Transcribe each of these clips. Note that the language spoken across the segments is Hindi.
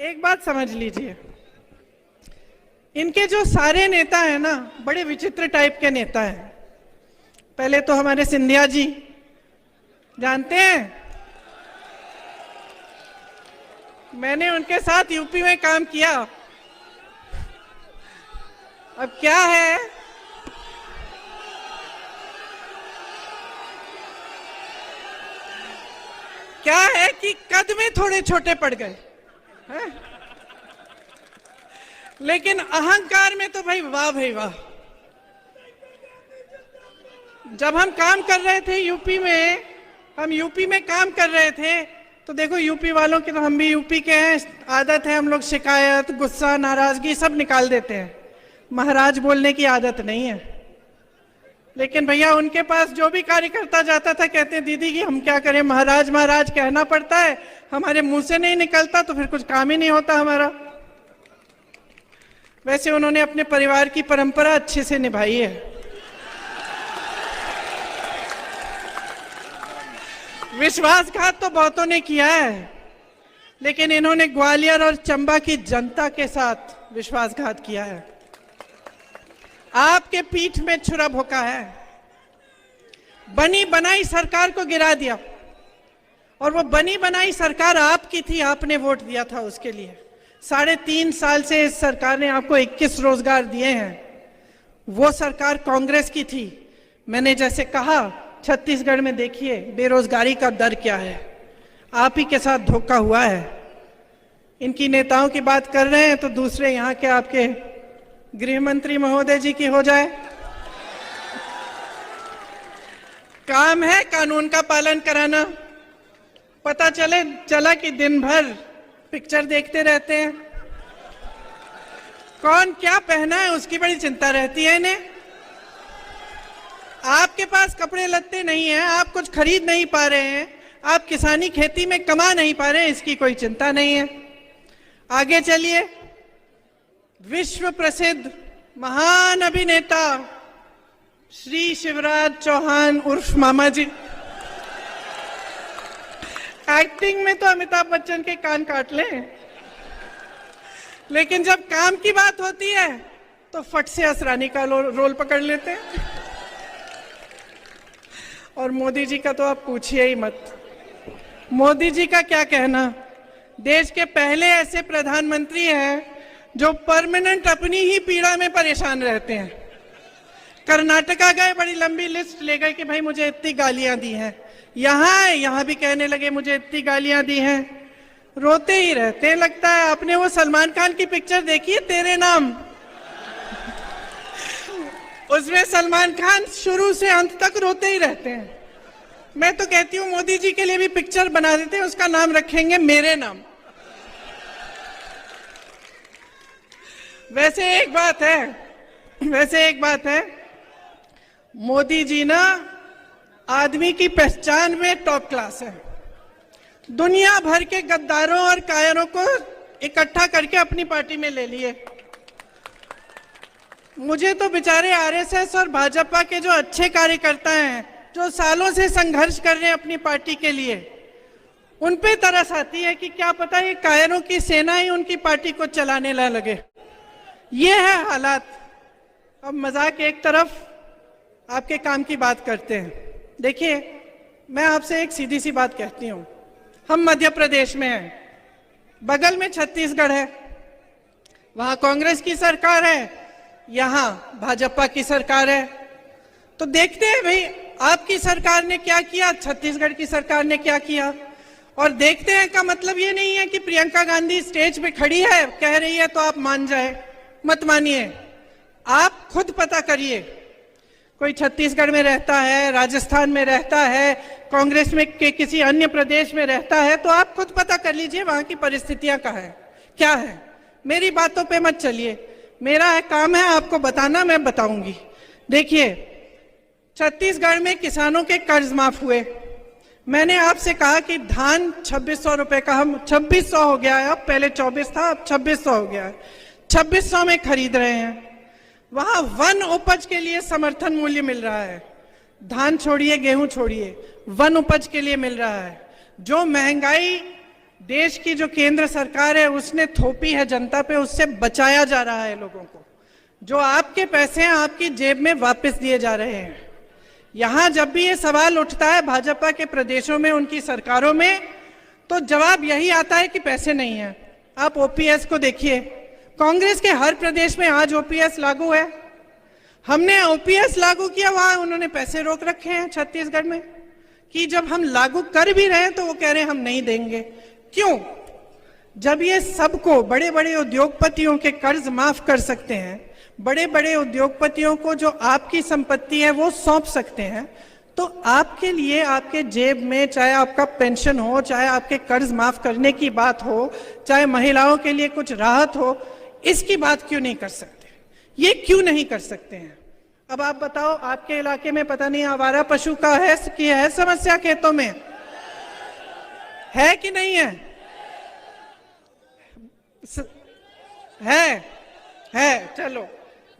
एक बात समझ लीजिए, इनके जो सारे नेता हैं ना, बड़े विचित्र टाइप के नेता हैं। पहले तो हमारे सिंधिया जी, जानते हैं, मैंने उनके साथ यूपी में काम किया। अब क्या है कि कद में थोड़े छोटे पड़ गए हैं? लेकिन अहंकार में तो भाई वाह। जब हम काम कर रहे थे यूपी में काम कर रहे थे, तो देखो यूपी वालों की, तो हम भी यूपी के हैं, आदत है हम लोग शिकायत, गुस्सा, नाराजगी सब निकाल देते हैं। महाराज बोलने की आदत नहीं है। लेकिन भैया उनके पास जो भी कार्यकर्ता जाता था, कहते हैं दीदी कि हम क्या करें, महाराज महाराज कहना पड़ता है, हमारे मुंह से नहीं निकलता तो फिर कुछ काम ही नहीं होता हमारा। वैसे उन्होंने अपने परिवार की परंपरा अच्छे से निभाई है। विश्वासघात तो बहुतों ने किया है, लेकिन इन्होंने ग्वालियर और चंबा की जनता के साथ विश्वासघात किया है। आपके पीठ में छुरा भोंका है, बनी बनाई सरकार को गिरा दिया। और वो बनी बनाई सरकार आपकी थी, आपने वोट दिया था उसके लिए। 3.5 साल से इस सरकार ने आपको 21 रोजगार दिए हैं। वो सरकार कांग्रेस की थी। मैंने जैसे कहा, छत्तीसगढ़ में देखिए बेरोजगारी का दर क्या है। आप ही के साथ धोखा हुआ है। इनकी नेताओं की बात कर रहे हैं तो दूसरे यहाँ के आपके गृह मंत्री महोदय जी की हो जाए। काम है कानून का पालन कराना। पता चला कि दिन भर पिक्चर देखते रहते हैं, कौन क्या पहना है उसकी बड़ी चिंता रहती है इन्हें। आपके पास कपड़े लत्ते नहीं हैं, आप कुछ खरीद नहीं पा रहे हैं, आप किसानी खेती में कमा नहीं पा रहे हैं, इसकी कोई चिंता नहीं है। आगे चलिए, विश्व प्रसिद्ध महान अभिनेता श्री शिवराज चौहान उर्फ मामा जी, एक्टिंग में तो अमिताभ बच्चन के कान काट लें, लेकिन जब काम की बात होती है तो फट से असरानी का रोल पकड़ लेते हैं। और मोदी जी का तो आप पूछिए ही मत। मोदी जी का क्या कहना, देश के पहले ऐसे प्रधानमंत्री हैं जो परमानेंट अपनी ही पीड़ा में परेशान रहते हैं। कर्नाटका गए, बड़ी लंबी लिस्ट ले गए कि भाई मुझे इतनी गालियां दी हैं। यहाँ भी कहने लगे मुझे इतनी गालियां दी हैं। रोते ही रहते हैं। लगता है आपने वो सलमान खान की पिक्चर देखी है तेरे नाम, उसमें सलमान खान शुरू से अंत तक रोते ही रहते हैं। मैं तो कहती हूँ मोदी जी के लिए भी पिक्चर बना देते हैं, उसका नाम रखेंगे मेरे नाम। वैसे एक बात है, मोदी जी ना आदमी की पहचान में टॉप क्लास है। दुनिया भर के गद्दारों और कायरों को इकट्ठा करके अपनी पार्टी में ले लिए। मुझे तो बेचारे आरएसएस और भाजपा के जो अच्छे कार्यकर्ता हैं, जो सालों से संघर्ष कर रहे हैं अपनी पार्टी के लिए, उन पे तरस आती है कि क्या पता ये कायरों की सेना ही उनकी पार्टी को चलाने ना लगे। ये है हालात। अब मजाक एक तरफ, आपके काम की बात करते हैं। देखिए, मैं आपसे एक सीधी सी बात कहती हूँ। हम मध्य प्रदेश में हैं, बगल में छत्तीसगढ़ है, वहां कांग्रेस की सरकार है, यहाँ भाजपा की सरकार है। तो देखते हैं भाई आपकी सरकार ने क्या किया, छत्तीसगढ़ की सरकार ने क्या किया, और देखते हैं का मतलब ये नहीं है कि प्रियंका गांधी स्टेज पे खड़ी है कह रही है तो आप मान जाए। मत मानिए, आप खुद पता करिए। कोई छत्तीसगढ़ में रहता है, राजस्थान में रहता है, कांग्रेस में के किसी अन्य प्रदेश में रहता है, तो आप खुद पता कर लीजिए वहां की परिस्थितियां क्या है। मेरी बातों पे मत चलिए, मेरा काम है आपको बताना, मैं बताऊंगी। देखिए, छत्तीसगढ़ में किसानों के कर्ज माफ हुए। मैंने आपसे कहा कि धान 2600 रुपए का, हम 2600 हो गया है, अब पहले 24 था, अब 2600 हो गया है, 2600 में खरीद रहे हैं। वहां वन उपज के लिए समर्थन मूल्य मिल रहा है। धान छोड़िए, गेहूं छोड़िए, वन उपज के लिए मिल रहा है। जो महंगाई देश की जो केंद्र सरकार है उसने थोपी है जनता पे, उससे बचाया जा रहा है लोगों को। जो आपके पैसे हैं आपकी जेब में वापस दिए जा रहे हैं। यहां जब भी ये सवाल उठता है भाजपा के प्रदेशों में, उनकी सरकारों में, तो जवाब यही आता है कि पैसे नहीं है। आप ओपीएस को देखिए, कांग्रेस के हर प्रदेश में आज ओपीएस लागू है। हमने ओपीएस लागू किया, वहां उन्होंने पैसे रोक रखे हैं छत्तीसगढ़ में, कि जब हम लागू कर भी रहे हैं तो वो कह रहे हैं हम नहीं देंगे। क्यों? जब ये सबको, बड़े बड़े उद्योगपतियों के कर्ज माफ कर सकते हैं, बड़े बड़े उद्योगपतियों को जो आपकी संपत्ति है वो सौंप सकते हैं, तो आपके लिए, आपके जेब में, चाहे आपका पेंशन हो, चाहे आपके कर्ज माफ करने की बात हो, चाहे महिलाओं के लिए कुछ राहत हो, इसकी बात क्यों नहीं कर सकते? ये क्यों नहीं कर सकते हैं? अब आप बताओ, आपके इलाके में पता नहीं आवारा पशु का है कि है समस्या खेतों में, है कि नहीं है? है। चलो,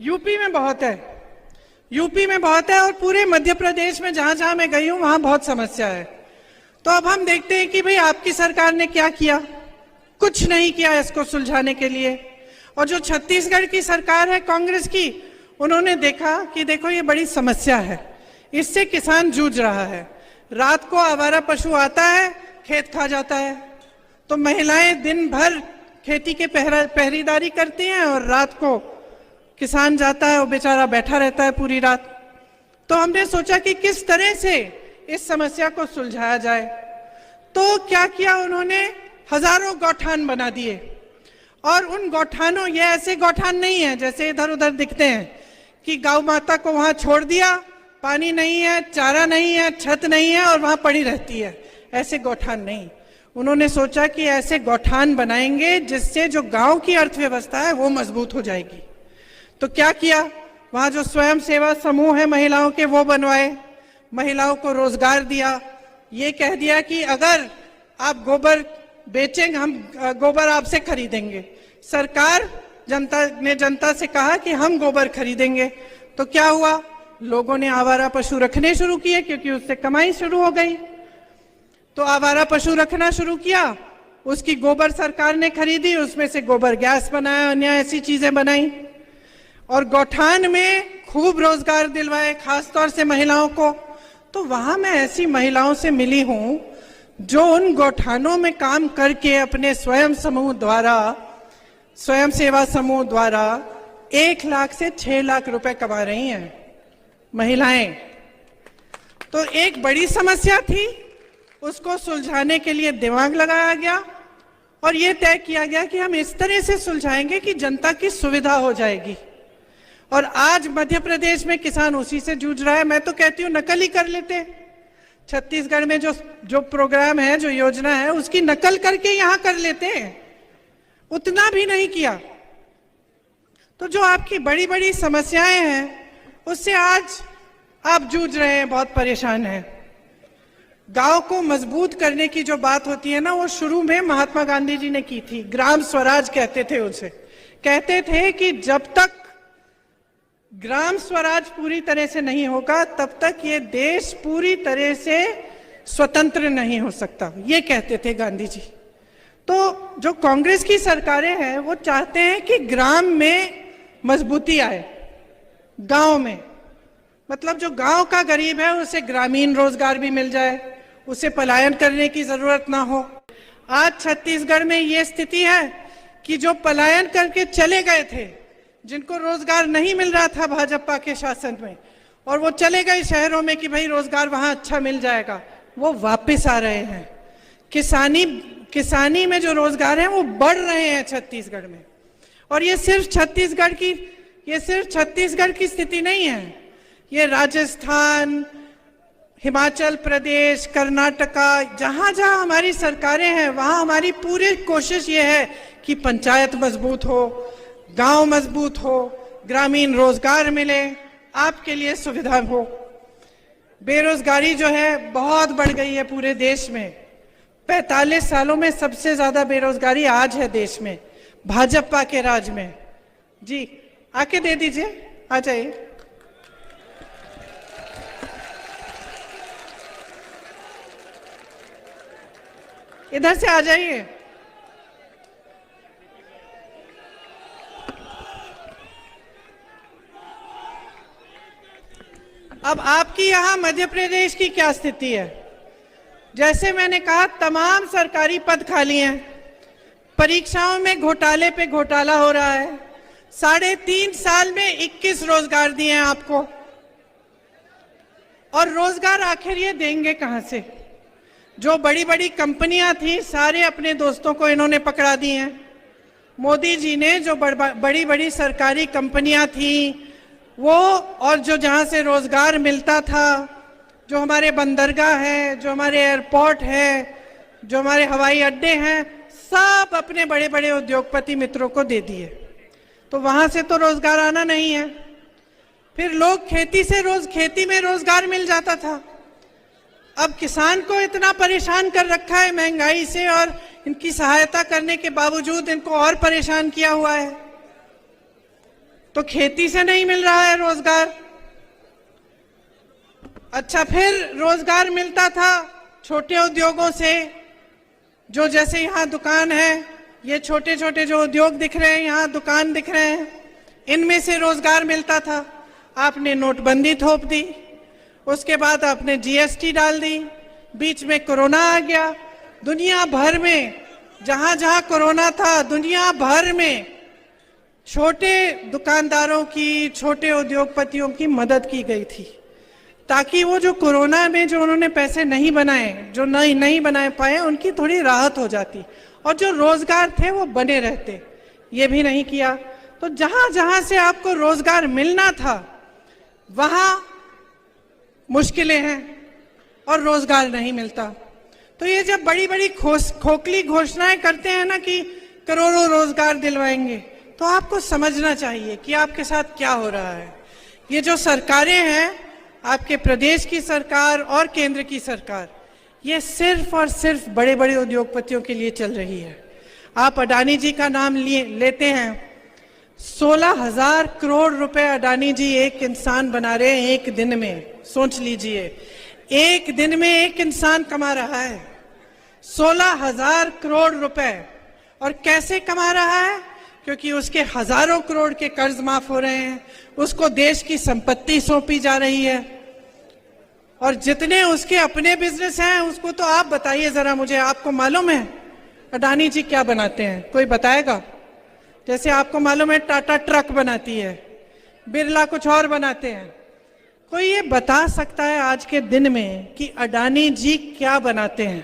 यूपी में बहुत है, यूपी में बहुत है, और पूरे मध्य प्रदेश में जहां जहां मैं गई हूं वहां बहुत समस्या है। तो अब हम देखते हैं कि भाई आपकी सरकार ने क्या किया। कुछ नहीं किया इसको सुलझाने के लिए। और जो छत्तीसगढ़ की सरकार है कांग्रेस की, उन्होंने देखा कि देखो ये बड़ी समस्या है, इससे किसान जूझ रहा है। रात को आवारा पशु आता है, खेत खा जाता है, तो महिलाएं दिन भर खेती के पहरेदारी करती हैं और रात को किसान जाता है, वो बेचारा बैठा रहता है पूरी रात। तो हमने सोचा कि किस तरह से इस समस्या को सुलझाया जाए। तो क्या किया उन्होंने, हजारों गौठान बना दिए। और उन गौठानों, ये ऐसे गौठान नहीं है जैसे इधर उधर दिखते हैं कि गौ माता को वहां छोड़ दिया, पानी नहीं है, चारा नहीं है, छत नहीं है और वहां पड़ी रहती है। ऐसे गौठान नहीं। उन्होंने सोचा कि ऐसे गौठान बनाएंगे जिससे जो गांव की अर्थव्यवस्था है वो मजबूत हो जाएगी। तो क्या किया, वहां जो स्वयं सेवा समूह है महिलाओं के, वो बनवाए, महिलाओं को रोजगार दिया। ये कह दिया कि अगर आप गोबर बेचेंगे, हम गोबर आपसे खरीदेंगे। सरकार जनता से कहा कि हम गोबर खरीदेंगे। तो क्या हुआ, लोगों ने आवारा पशु रखने शुरू किए क्योंकि उससे कमाई शुरू हो गई। तो आवारा पशु रखना शुरू किया, उसकी गोबर सरकार ने खरीदी, उसमें से गोबर गैस बनाया, अन्य ऐसी चीजें बनाई, और गौठान में खूब रोजगार दिलवाए, खासतौर से महिलाओं को। तो वहां मैं ऐसी महिलाओं से मिली हूं जो उन गौठानों में काम करके अपने स्वयं सेवा समूह द्वारा 1 लाख से 6 लाख रुपए कमा रही हैं महिलाएं। तो एक बड़ी समस्या थी, उसको सुलझाने के लिए दिमाग लगाया गया और ये तय किया गया कि हम इस तरह से सुलझाएंगे कि जनता की सुविधा हो जाएगी। और आज मध्य प्रदेश में किसान उसी से जूझ रहा है। मैं तो कहती हूँ नकल ही कर लेते। छत्तीसगढ़ में जो प्रोग्राम है, जो योजना है, उसकी नकल करके यहां कर लेते हैं, उतना भी नहीं किया। तो जो आपकी बड़ी बड़ी समस्याएं हैं उससे आज आप जूझ रहे हैं, बहुत परेशान हैं। गांव को मजबूत करने की जो बात होती है ना, वो शुरू में महात्मा गांधी जी ने की थी। ग्राम स्वराज कहते थे उसे। कहते थे कि जब तक ग्राम स्वराज पूरी तरह से नहीं होगा तब तक ये देश पूरी तरह से स्वतंत्र नहीं हो सकता, ये कहते थे गांधी जी। तो जो कांग्रेस की सरकारें हैं वो चाहते हैं कि ग्राम में मजबूती आए, गांव में, मतलब जो गांव का गरीब है उसे ग्रामीण रोजगार भी मिल जाए, उसे पलायन करने की जरूरत ना हो। आज छत्तीसगढ़ में ये स्थिति है कि जो पलायन करके चले गए थे, जिनको रोजगार नहीं मिल रहा था भाजपा के शासन में, और वो चले गए शहरों में कि भाई रोजगार वहां अच्छा मिल जाएगा, वो वापस आ रहे हैं। किसानी में जो रोजगार है वो बढ़ रहे हैं छत्तीसगढ़ में। और ये सिर्फ छत्तीसगढ़ की स्थिति नहीं है, ये राजस्थान, हिमाचल प्रदेश, कर्नाटका, जहां जहां हमारी सरकारें हैं वहां हमारी पूरी कोशिश ये है कि पंचायत मजबूत हो, गांव मजबूत हो, ग्रामीण रोजगार मिले, आपके लिए सुविधा हो। बेरोजगारी जो है बहुत बढ़ गई है पूरे देश में। 45 सालों में सबसे ज्यादा बेरोजगारी आज है देश में, भाजपा के राज में। जी आके दे दीजिए, आ जाइए। इधर से आ जाइए। अब आपकी यहां मध्य प्रदेश की क्या स्थिति है? जैसे मैंने कहा, तमाम सरकारी पद खाली हैं, परीक्षाओं में घोटाले पे घोटाला हो रहा है। 3.5 साल में 21 रोजगार दिए हैं आपको, और रोजगार आखिर ये देंगे कहां से? जो बड़ी बड़ी कंपनियां थी, सारे अपने दोस्तों को इन्होंने पकड़ा दी हैं। मोदी जी ने जो बड़ी बड़ी सरकारी कंपनियां थी वो, और जो जहां से रोजगार मिलता था, जो हमारे बंदरगाह है, जो हमारे एयरपोर्ट है, जो हमारे हवाई अड्डे हैं, सब अपने बड़े बड़े उद्योगपति मित्रों को दे दिए। तो वहां से तो रोजगार आना नहीं है। फिर लोग खेती में रोजगार मिल जाता था। अब किसान को इतना परेशान कर रखा है महंगाई से, और इनकी सहायता करने के बावजूद इनको और परेशान किया हुआ है। तो खेती से नहीं मिल रहा है रोजगार। अच्छा, फिर रोजगार मिलता था छोटे उद्योगों से, जो जैसे यहाँ दुकान है, ये छोटे छोटे जो उद्योग दिख रहे हैं, यहाँ दुकान दिख रहे हैं, इनमें से रोजगार मिलता था। आपने नोटबंदी थोप दी, उसके बाद आपने जीएसटी डाल दी, बीच में कोरोना आ गया। दुनिया भर में जहां जहां कोरोना था, दुनिया भर में छोटे दुकानदारों की, छोटे उद्योगपतियों की मदद की गई थी, ताकि वो जो कोरोना में जो उन्होंने पैसे नहीं बनाए, जो नहीं बना पाए, उनकी थोड़ी राहत हो जाती, और जो रोजगार थे वो बने रहते। ये भी नहीं किया। तो जहां जहां से आपको रोजगार मिलना था, वहां मुश्किलें हैं और रोजगार नहीं मिलता। तो ये जब बड़ी बड़ी खोखली घोषणाएं करते हैं ना कि करोड़ों रोजगार दिलवाएंगे, तो आपको समझना चाहिए कि आपके साथ क्या हो रहा है। ये जो सरकारें हैं, आपके प्रदेश की सरकार और केंद्र की सरकार, ये सिर्फ और सिर्फ बड़े बड़े उद्योगपतियों के लिए चल रही है। आप अडानी जी का नाम लेते हैं, 16,000 करोड़ रुपए अडानी जी एक इंसान बना रहे हैं एक दिन में। सोच लीजिए, एक दिन में एक इंसान कमा रहा है 16,000 करोड़ रुपए। और कैसे कमा रहा है? क्योंकि उसके हजारों करोड़ के कर्ज माफ हो रहे हैं, उसको देश की संपत्ति सौंपी जा रही है, और जितने उसके अपने बिजनेस हैं उसको तो आप बताइए जरा मुझे, आपको मालूम है अडानी जी क्या बनाते हैं? कोई बताएगा? जैसे आपको मालूम है टाटा ट्रक बनाती है, बिरला कुछ और बनाते हैं। कोई ये बता सकता है आज के दिन में कि अडानी जी क्या बनाते हैं?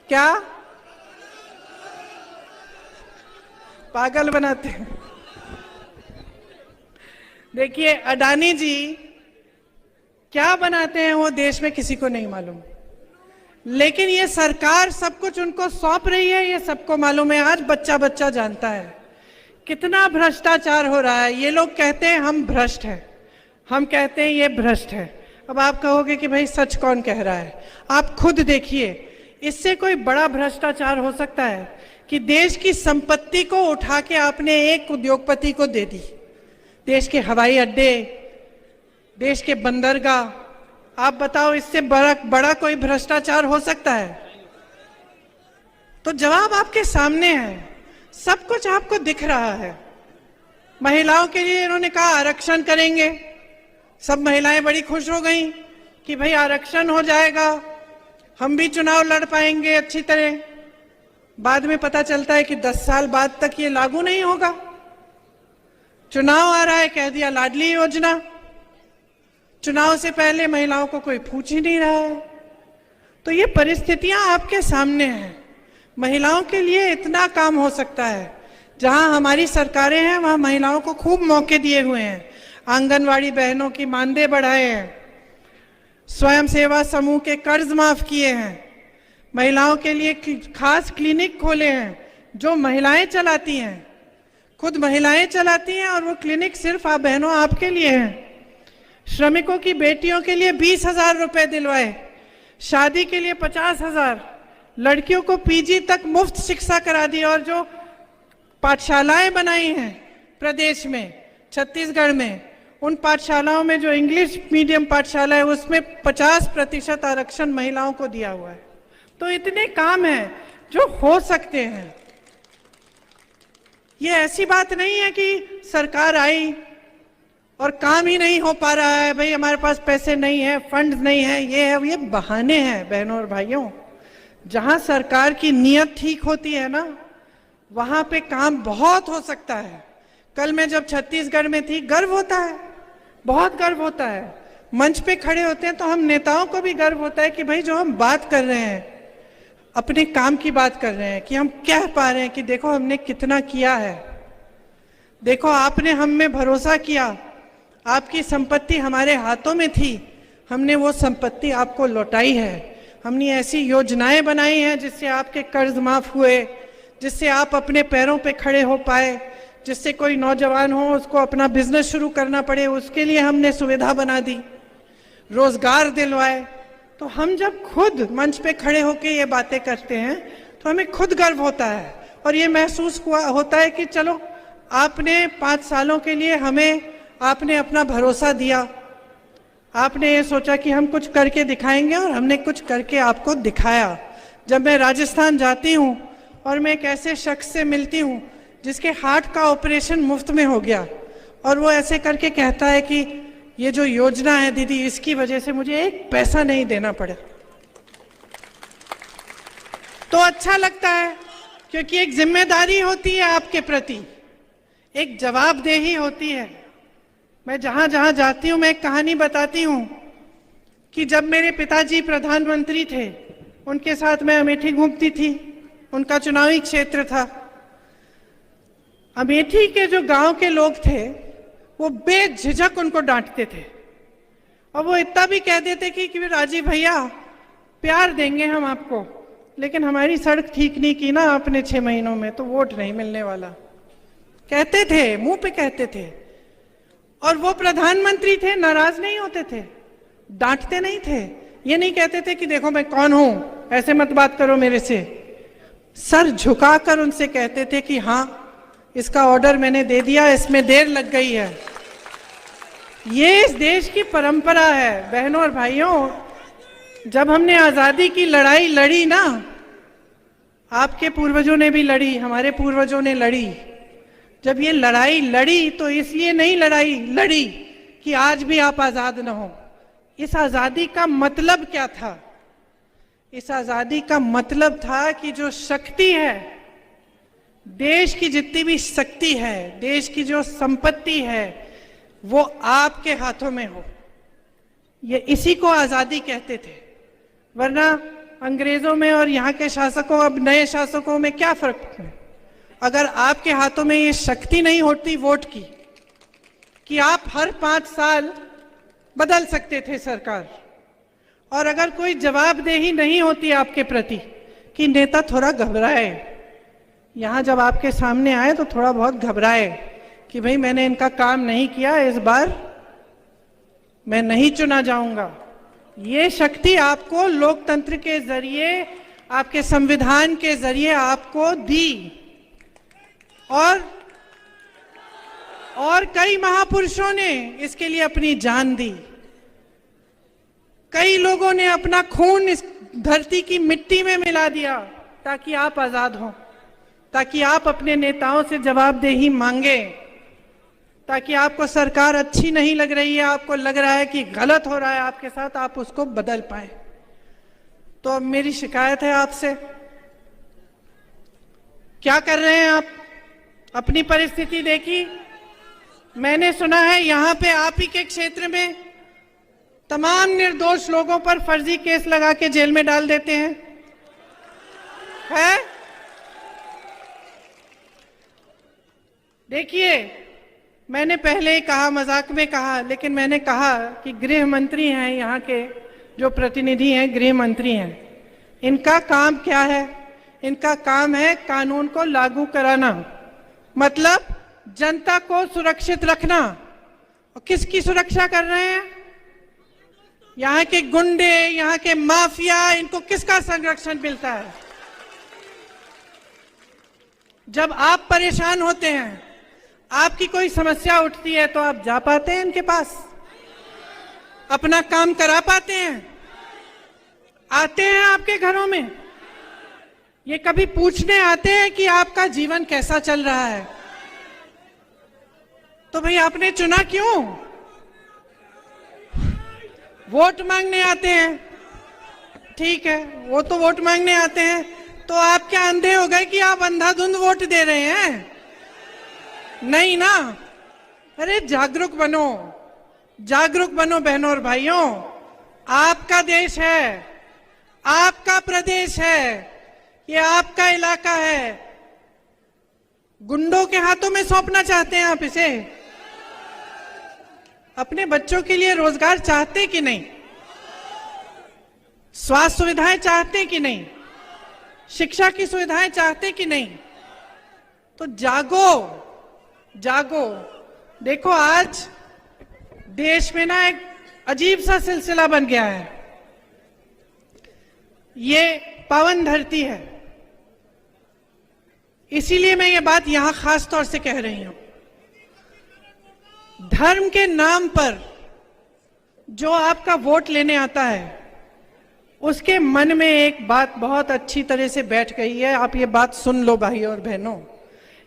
क्या? पागल बनाते हैं। देखिए, अडानी जी क्या बनाते हैं वो देश में किसी को नहीं मालूम, लेकिन ये सरकार सब कुछ उनको सौंप रही है, ये सबको मालूम है। आज बच्चा बच्चा जानता है कितना भ्रष्टाचार हो रहा है। ये लोग कहते हैं हम भ्रष्ट हैं, हम कहते हैं ये भ्रष्ट है। अब आप कहोगे कि भाई सच कौन कह रहा है? आप खुद देखिए, इससे कोई बड़ा भ्रष्टाचार हो सकता है कि देश की संपत्ति को उठा के आपने एक उद्योगपति को दे दी? देश के हवाई अड्डे, देश के बंदरगाह, आप बताओ इससे बड़ा कोई भ्रष्टाचार हो सकता है? तो जवाब आपके सामने है, सब कुछ आपको दिख रहा है। महिलाओं के लिए इन्होंने कहा आरक्षण करेंगे, सब महिलाएं बड़ी खुश हो गई कि भाई आरक्षण हो जाएगा, हम भी चुनाव लड़ पाएंगे अच्छी तरह। बाद में पता चलता है कि 10 साल बाद तक ये लागू नहीं होगा। चुनाव आ रहा है, कह दिया लाडली योजना। चुनाव से पहले महिलाओं को कोई पूछ ही नहीं रहा है। तो ये परिस्थितियां आपके सामने हैं। महिलाओं के लिए इतना काम हो सकता है। जहां हमारी सरकारें हैं वहां महिलाओं को खूब मौके दिए हुए हैं। आंगनवाड़ी बहनों की मानदेय बढ़ाए हैं, स्वयं सेवा समूह के कर्ज माफ किए हैं, महिलाओं के लिए खास क्लिनिक खोले हैं जो महिलाएं चलाती हैं, खुद महिलाएं चलाती हैं, और वो क्लिनिक सिर्फ आप बहनों आपके लिए हैं। श्रमिकों की बेटियों के लिए 20,000 रुपए दिलवाए, शादी के लिए 50,000, लड़कियों को पीजी तक मुफ्त शिक्षा करा दी, और जो पाठशालाएं बनाई हैं प्रदेश में, छत्तीसगढ़ में, उन पाठशालाओं में जो इंग्लिश मीडियम पाठशाला है उसमें 50% आरक्षण महिलाओं को दिया हुआ है। तो इतने काम हैं जो हो सकते हैं। ये ऐसी बात नहीं है कि सरकार आई और काम ही नहीं हो पा रहा है, भाई हमारे पास पैसे नहीं है, फंड्स नहीं है, ये बहाने हैं बहनों और भाइयों। जहां सरकार की नीयत ठीक होती है ना, वहां पे काम बहुत हो सकता है। कल मैं जब छत्तीसगढ़ में थी, गर्व होता है, बहुत गर्व होता है। मंच पे खड़े होते हैं तो हम नेताओं को भी गर्व होता है कि भाई जो हम बात कर रहे हैं, अपने काम की बात कर रहे हैं, कि हम कह पा रहे हैं कि देखो हमने कितना किया है, देखो आपने हम में भरोसा किया, आपकी संपत्ति हमारे हाथों में थी, हमने वो संपत्ति आपको लौटाई है। हमने ऐसी योजनाएं बनाई हैं जिससे आपके कर्ज माफ हुए, जिससे आप अपने पैरों पे खड़े हो पाए, जिससे कोई नौजवान हो उसको अपना बिजनेस शुरू करना पड़े उसके लिए हमने सुविधा बना दी, रोजगार दिलवाए। तो हम जब खुद मंच पे खड़े होकर ये बातें करते हैं तो हमें खुद गर्व होता है और ये महसूस होता है कि चलो आपने 5 सालों के लिए हमें आपने अपना भरोसा दिया, आपने ये सोचा कि हम कुछ करके दिखाएंगे और हमने कुछ करके आपको दिखाया। जब मैं राजस्थान जाती हूँ और मैं एक ऐसे शख्स से मिलती हूँ जिसके हार्ट का ऑपरेशन मुफ्त में हो गया और वो ऐसे करके कहता है कि ये जो योजना है दीदी, इसकी वजह से मुझे एक पैसा नहीं देना पड़े, तो अच्छा लगता है, क्योंकि एक जिम्मेदारी होती है आपके प्रति, एक जवाबदेही होती है। मैं जहां जहां जाती हूं मैं एक कहानी बताती हूं कि जब मेरे पिताजी प्रधानमंत्री थे, उनके साथ मैं अमेठी घूमती थी, उनका चुनावी क्षेत्र था। अमेठी के जो गांव के लोग थे वो बेझिझक उनको डांटते थे और वो इतना भी कह देते कि राजीव भैया प्यार देंगे हम आपको, लेकिन हमारी सड़क ठीक नहीं की ना आपने 6 महीनों में तो वोट नहीं मिलने वाला। कहते थे, मुंह पे कहते थे, और वो प्रधानमंत्री थे, नाराज नहीं होते थे, डांटते नहीं थे, ये नहीं कहते थे कि देखो मैं कौन हूं, ऐसे मत बात करो मेरे से। सर झुकाकर उनसे कहते थे कि हाँ इसका ऑर्डर मैंने दे दिया, इसमें देर लग गई है। ये इस देश की परंपरा है बहनों और भाइयों। जब हमने आजादी की लड़ाई लड़ी ना, आपके पूर्वजों ने भी लड़ी, हमारे पूर्वजों ने लड़ी। जब ये लड़ाई लड़ी तो इसलिए नहीं लड़ी कि आज भी आप आजाद न हो। इस आजादी का मतलब क्या था? इस आजादी का मतलब था कि जो शक्ति है, देश की जितनी भी शक्ति है, देश की जो संपत्ति है, वो आपके हाथों में हो। ये इसी को आजादी कहते थे। वरना अंग्रेजों में और यहाँ के शासकों, अब नए शासकों में क्या फर्क है? अगर आपके हाथों में ये शक्ति नहीं होती वोट की कि आप हर 5 साल बदल सकते थे सरकार, और अगर कोई जवाबदेही नहीं होती आपके प्रति कि नेता थोड़ा घबराए, यहाँ जब आपके सामने आए तो थोड़ा बहुत घबराए कि भाई मैंने इनका काम नहीं किया, इस बार मैं नहीं चुना जाऊंगा। ये शक्ति आपको लोकतंत्र के जरिए, आपके संविधान के जरिए आपको दी। और कई महापुरुषों ने इसके लिए अपनी जान दी। कई लोगों ने अपना खून इस धरती की मिट्टी में मिला दिया ताकि आप आजाद हों, ताकि आप अपने नेताओं से जवाबदेही मांगे, ताकि आपको सरकार अच्छी नहीं लग रही है, आपको लग रहा है कि गलत हो रहा है आपके साथ, आप उसको बदल पाए। तो अब मेरी शिकायत है आपसे, क्या कर रहे हैं आप? अपनी परिस्थिति देखी। मैंने सुना है यहां पे आप ही के क्षेत्र में तमाम निर्दोष लोगों पर फर्जी केस लगा के जेल में डाल देते हैं, है? देखिए, मैंने पहले ही कहा, मजाक में कहा, लेकिन मैंने कहा कि गृह मंत्री हैं, यहाँ के जो प्रतिनिधि हैं गृह मंत्री हैं, इनका काम क्या है? इनका काम है कानून को लागू कराना, मतलब जनता को सुरक्षित रखना। और किसकी सुरक्षा कर रहे हैं? यहाँ के गुंडे, यहाँ के माफिया, इनको किसका संरक्षण मिलता है? जब आप परेशान होते हैं, आपकी कोई समस्या उठती है, तो आप जा पाते हैं इनके पास? अपना काम करा पाते हैं? आते हैं आपके घरों में? ये कभी पूछने आते हैं कि आपका जीवन कैसा चल रहा है? तो भाई आपने चुना क्यों? वोट मांगने आते हैं, ठीक है, वो तो वोट मांगने आते हैं, तो आप क्या अंधे हो गए कि आप अंधाधुंध वोट दे रहे हैं? नहीं ना। अरे जागरूक बनो, जागरूक बनो बहनों और भाइयों। आपका देश है, आपका प्रदेश है, ये आपका इलाका है। गुंडों के हाथों में सौंपना चाहते हैं आप इसे? अपने बच्चों के लिए रोजगार चाहते कि नहीं? स्वास्थ्य सुविधाएं चाहते कि नहीं? शिक्षा की सुविधाएं चाहते कि नहीं? तो जागो, जागो। देखो आज देश में ना एक अजीब सा सिलसिला बन गया है। ये पावन धरती है, इसीलिए मैं ये बात यहां खास तौर से कह रही हूं। धर्म के नाम पर जो आपका वोट लेने आता है, उसके मन में एक बात बहुत अच्छी तरह से बैठ गई है। आप ये बात सुन लो भाई और बहनों,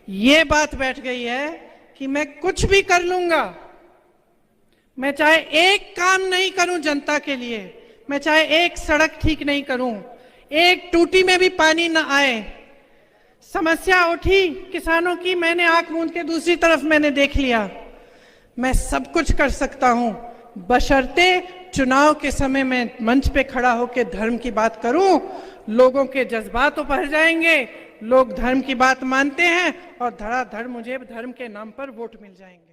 ये बात बैठ गई है कि मैं कुछ भी कर लूंगा, मैं चाहे एक काम नहीं करूं जनता के लिए, मैं चाहे एक सड़क ठीक नहीं करूं, एक टूटी में भी पानी न आए, समस्या उठी किसानों की, मैंने आंख मूंद के दूसरी तरफ मैंने देख लिया, मैं सब कुछ कर सकता हूं, बशर्ते चुनाव के समय में मंच पे खड़ा होकर धर्म की बात करूं। लोगों के जज्बात उभर जाएंगे, लोग धर्म की बात मानते हैं और धड़ाधड़ मुझे धर्म के नाम पर वोट मिल जाएंगे।